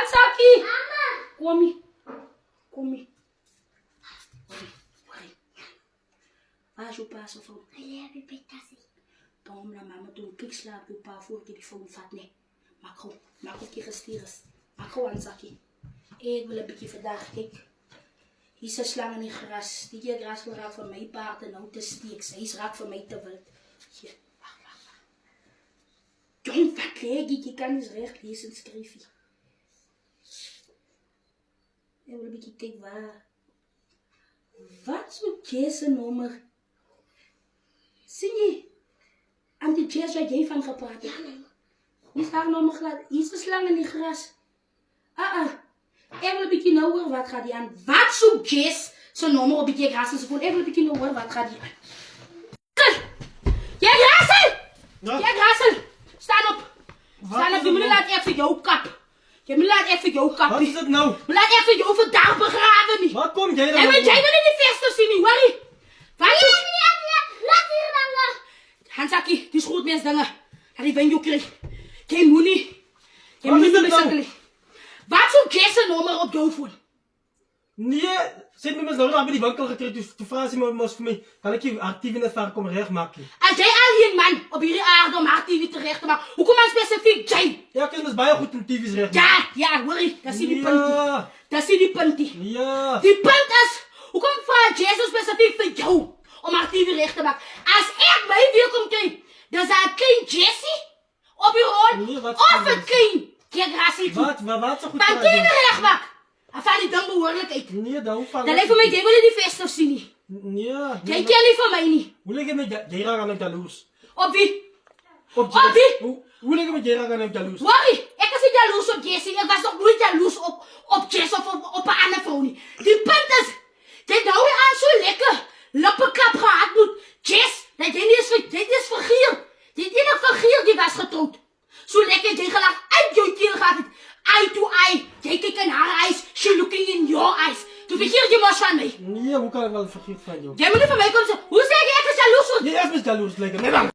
Hansaki! Kom hier. Kom hier. Waar is jouw pa zo van? Hij heeft een beetje. Daarom na mama toen ik slaap, jouw pa voor die phone vat nee. Maak ook je gestuurd. Maak gewoon Hansaki. Ik wil een beetje vandaag kijken. Hier is een slang in het gras. Die hier gras wil raak van mijn paard en nou te steeks. Hij is raak van mij te wild. Hier, wacht. Jong, wat leeg ik? Je kan eens recht lezen, schrijf je. Ik wil een beetje kijken waar. Wat is uw keesenummer? Zie je? Aan die jazz waar jij van gepraat hebt. Wie is haar nummer glad? Hier is de slang in het gras. Ik wil een beetje nou horen, wat gaat die aan? Wat zo'n jazz? Zijn nummer op je gras en zo. Ik wil een beetje nou horen, wat gaat die aan? Jij grassen! Ja? Jij grassen! Staan op! Staan op, je moet laat even jouw kap. Je moet laat even jouw kap. Wat is dat nou? Je laat even jouw vandaag begraven niet. Wat kom jij dan? En weet jij dan in die feesten zien niet, worry? Wat is Laat hier dan. Hansaki, die schootmens dingen. Dat ik ben jokerig. Geen moenie. Geen Wat is moenie dat nou? bezittelen. Wat zo'n kerstnummer op jouw voet? Nee, zit met mijn zoon bij die winkel getreden. Dus toen vraag ze me voor mij, kan ik je actief in het vaak komen recht maken? Als jij al hier man op hierdie aarde om haar TV terecht te maken, hoe kom je specifiek jij? Ja, ik kan dus bijna goed in tv's recht maken. Ja, worry. Dat zie die Ja. puntie. Dat zie die puntie. Ja. Die punt is, hoe kom vraag Jezus specifiek voor jou om haar TV recht te maken? Als ik mij weer kom kijken, dan is dat geen Jessie op je rol Nee, wat of voor een geen. Kijk, rassie toe. Wat zo goed Maar praten? geen recht maken. Dan val je dan behoorlijkheid. Nee, dat hoeft van. Dan lijkt voor mij, jij wil die feest zien niet. Nee. Jij kent niet van mij niet. Hoe lig je met jij raakt aan het jaloers? Op wie? Op wie? Hoe lig je met jij raakt aan het jaloers? Worry, ik was niet jaloers op Jessie. Ik was nog nooit jaloers op Jess of op een andere vrouw niet. Die punt is, dit nou je aan zo lekker lippenklap gehad moet. Jess, dit is vergier. Dit is een vergier die was getrouwd. Zo lekker jij gelacht uit jouw keel gaat het. Eye to eye. Jij kijkt in haar eyes. She looking in your eyes. Toen vergier je mos van mij. Nee, hoe kan ik wel vergeten van jou? Jij moet niet van mij komen zeggen. Hoe zeg je ik is jaloers op? Je eerst met jaloers liggen. Nee, dan.